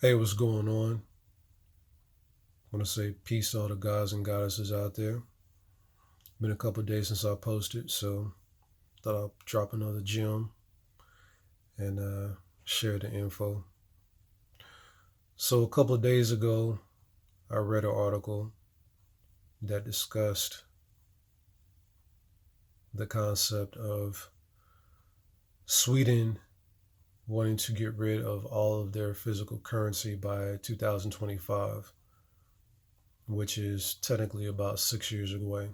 Hey, what's going on? I want to say peace to all the gods and goddesses out there. Been a couple of days since I posted, so thought I'll drop another gem and share the info. So, a couple of days ago, I read an article that discussed the concept of Sweden wanting to get rid of all of their physical currency by 2025, which is technically about 6 years away.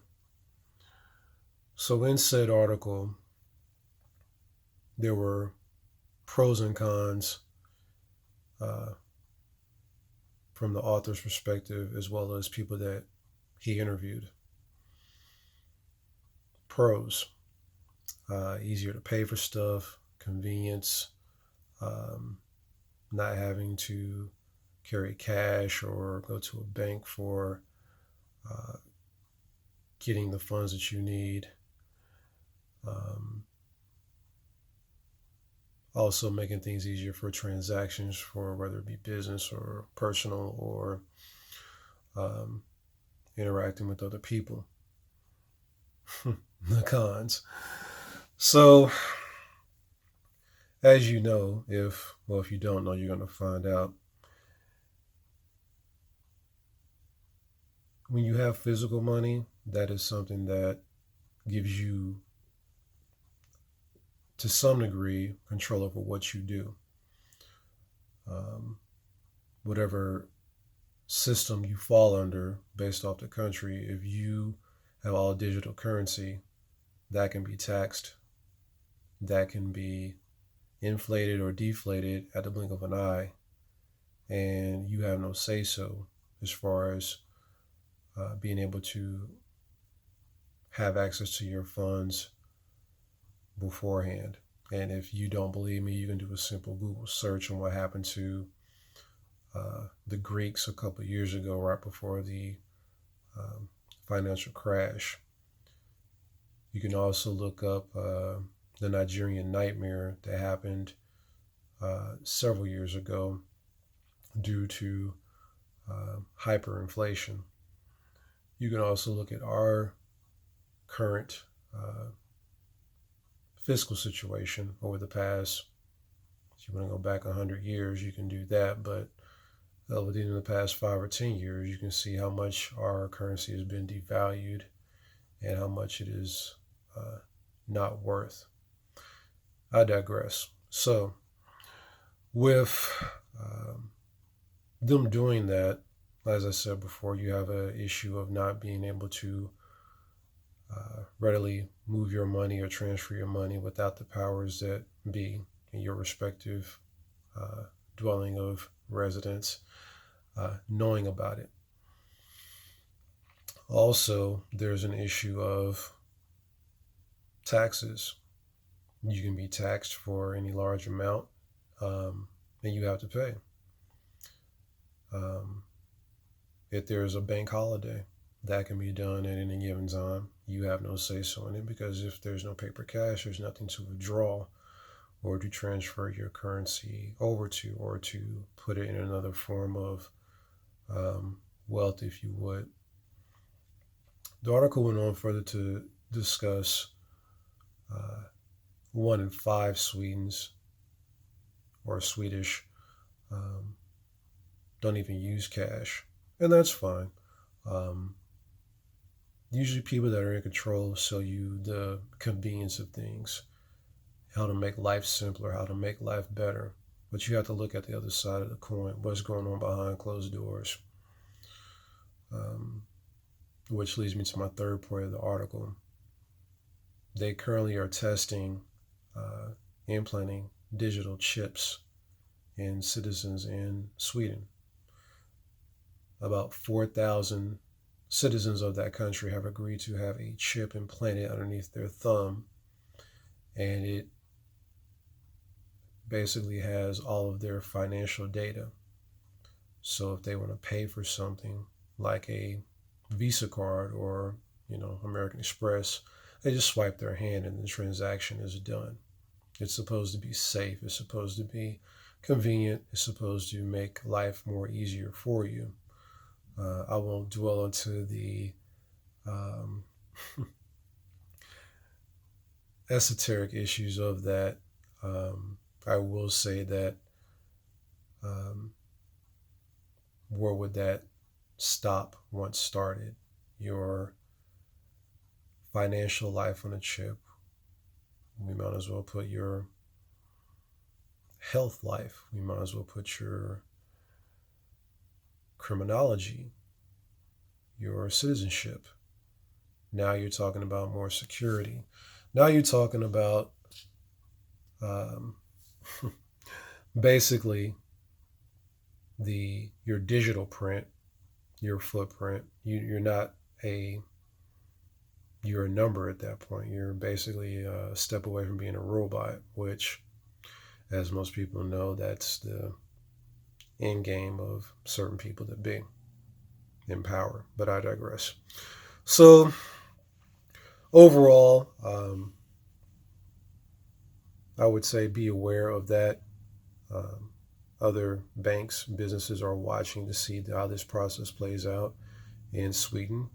So, in said article, there were pros and cons uh, from the author's perspective, as well as people that he interviewed. Pros: easier to pay for stuff, convenience, um, not having to carry cash or go to a bank for uh, getting the funds that you need. Um, Also, making things easier for transactions, for whether it be business or personal or um, interacting with other people. The cons. So, as you know, if you don't know, you're going to find out. When you have physical money, that is something that gives you, to some degree, control over what you do. Um, Whatever system you fall under based off the country, if you have all digital currency, that can be taxed, that can be inflated or deflated at the blink of an eye, and you have no say so as far as being able to have access to your funds beforehand. And if you don't believe me, you can do a simple Google search on what happened to the Greeks a couple of years ago, right before the um, financial crash. You can also look up the Nigerian nightmare that happened several years ago due to hyperinflation. You can also look at our current fiscal situation over the past, if you want to go back 100 years, you can do that. But within the past 5 or 10 years, you can see how much our currency has been devalued and how much it is uh, not worth. I digress. So, with um, them doing that, as I said before, you have an issue of not being able to readily move your money or transfer your money without the powers that be in your respective uh, dwelling of residence knowing about it. Also, there's an issue of taxes. You can be taxed for any large amount, and you have to pay. Um, if there's a bank holiday, that can be done at any given time. You have no say so in it because if there's no paper cash, there's nothing to withdraw or to transfer your currency over to or to put it in another form of um, wealth, if you would. The article went on further to discuss uh, 1 in 5 Swedes or Swedish um, don't even use cash, and that's fine. Um, Usually, people that are in control sell you the convenience of things, how to make life simpler, how to make life better. But you have to look at the other side of the coin, what's going on behind closed doors. Um, which leads me to my third point of the article. They currently are testing implanting digital chips in citizens in Sweden. About 4,000 citizens of that country have agreed to have a chip implanted underneath their thumb, and it basically has all of their financial data. So if they want to pay for something like a Visa card or American Express, they just swipe their hand and the transaction is done. It's supposed to be safe. It's supposed to be convenient. It's supposed to make life more easier for you. I won't dwell into the um, esoteric issues of that. I will say that um, where would that stop once started? Your financial life on a chip. We might as well put your health life. We might as well put your criminology, your citizenship. Now you're talking about more security. Now you're talking about um, basically your digital print, your footprint. You're not a you're a number at that point. You're basically a step away from being a robot, which, as most people know, that's the end game of certain people that be in power. But I digress. So overall, I would say be aware of that. Um, Other banks, businesses are watching to see how this process plays out in Sweden.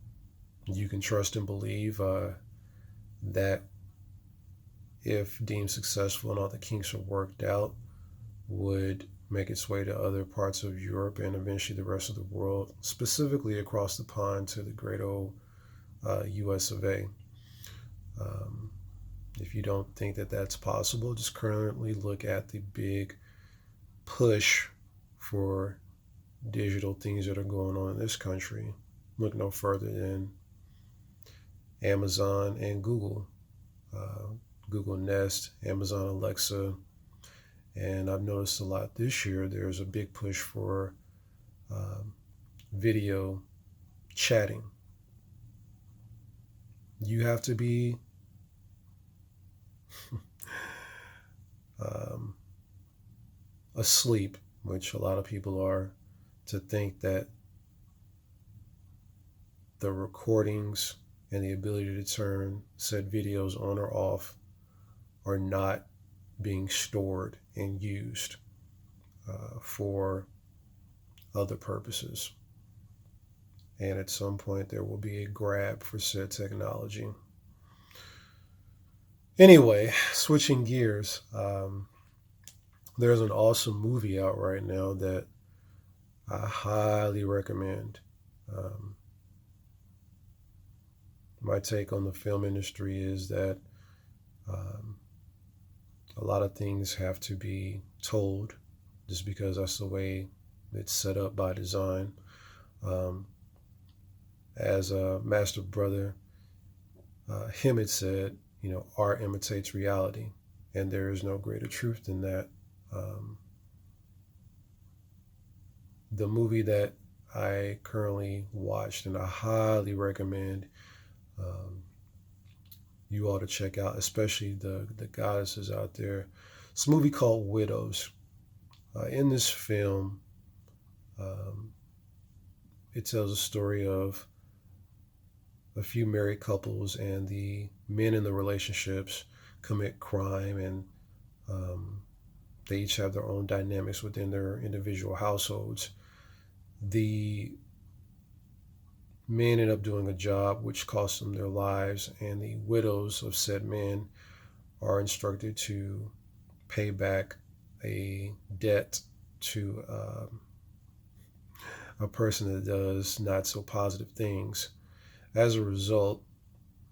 You can trust and believe that if deemed successful and all the kinks are worked out, would make its way to other parts of Europe and eventually the rest of the world, specifically across the pond to the great old US of A. Um, if you don't think that that's possible, just currently look at the big push for digital things that are going on in this country. Look no further than Amazon and Google, uh, Google Nest, Amazon Alexa, and I've noticed a lot this year. There's a big push for um, video chatting. You have to be um, asleep, which a lot of people are, to think that the recordings and the ability to turn said videos on or off are not being stored and used for other purposes. And at some point, there will be a grab for said technology. Anyway, switching gears, there's an awesome movie out right now that I highly recommend. Um, my take on the film industry is that um, a lot of things have to be told just because that's the way it's set up by design. Um, as a master brother, him had said, art imitates reality, and there is no greater truth than that. Um, the movie that I currently watched, and I highly recommend um, you all to check out, especially the goddesses out there. It's a movie called Widows. In this film, um, it tells a story of a few married couples, and the men in the relationships commit crime, and um, they each have their own dynamics within their individual households. The men end up doing a job which costs them their lives, and the widows of said men are instructed to pay back a debt to a person that does not so positive things. As a result,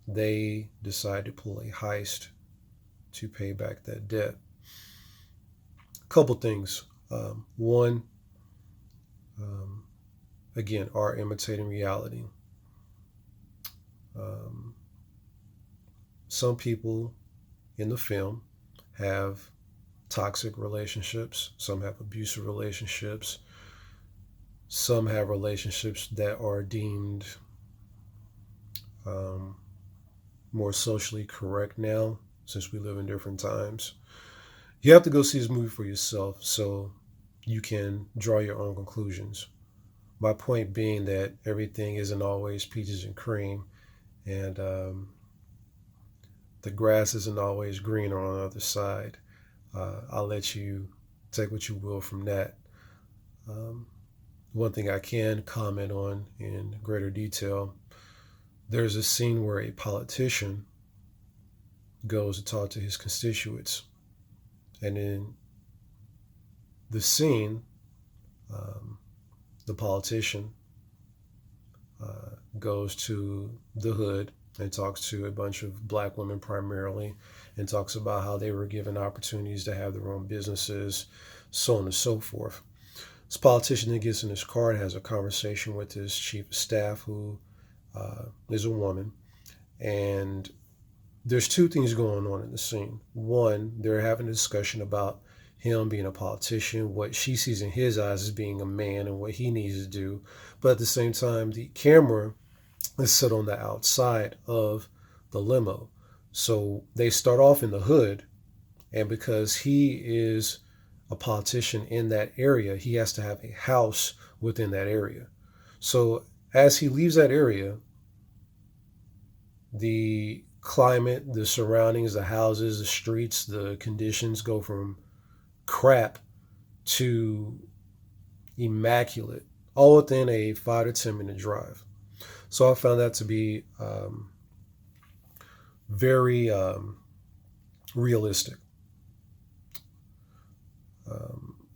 they decide to pull a heist to pay back that debt. A couple things. One, um, again, are imitating reality. Um, some people in the film have toxic relationships, some have abusive relationships, some have relationships that are deemed um, more socially correct now, since we live in different times. You have to go see this movie for yourself so you can draw your own conclusions. My point being that everything isn't always peaches and cream, and the grass isn't always greener on the other side. I'll let you take what you will from that. Um, One thing I can comment on in greater detail, there's a scene where a politician goes to talk to his constituents. And in the scene, um, the politician goes to the hood and talks to a bunch of black women primarily, and talks about how they were given opportunities to have their own businesses, so on and so forth. This politician then gets in his car and has a conversation with his chief of staff, who is a woman. And there's two things going on in the scene. One, they're having a discussion about him being a politician, what she sees in his eyes as being a man and what he needs to do. But at the same time, the camera is set on the outside of the limo. So they start off in the hood, and because he is a politician in that area, he has to have a house within that area. So as he leaves that area, the climate, the surroundings, the houses, the streets, the conditions go from crap to immaculate, all within a 5 to 10 minute drive. So I found that to be very realistic.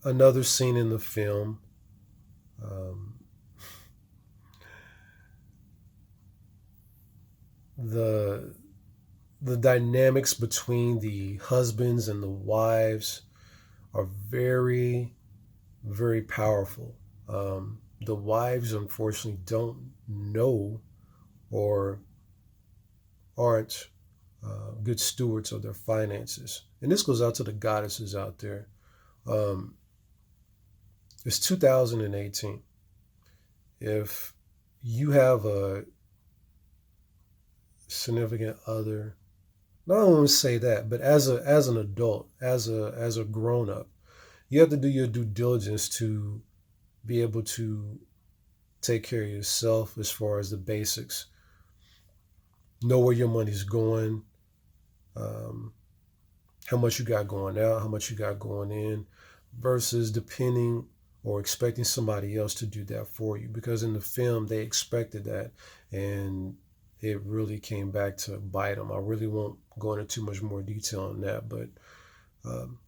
Another scene in the film, um, the the dynamics between the husbands and the wives are very, very powerful. The wives, unfortunately, don't know or aren't good stewards of their finances. And this goes out to the goddesses out there. Um, it's 2018. If you have a significant other, not only want to say that, but as an adult, as a grown up, you have to do your due diligence to be able to take care of yourself as far as the basics. Know where your money's going, um, how much you got going out, how much you got going in, versus depending or expecting somebody else to do that for you. Because in the film, they expected that, and it really came back to bite them. I really won't go into too much more detail on that, but um,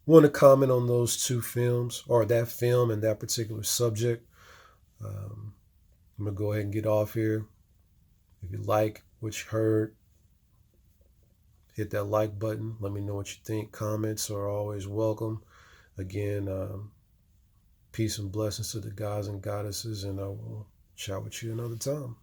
want to comment on those two films, or that film and that particular subject. I'm going to go ahead and get off here. If you like what you heard, hit that like button. Let me know what you think. Comments are always welcome. Again, peace and blessings to the gods and goddesses, and I will chat with you another time.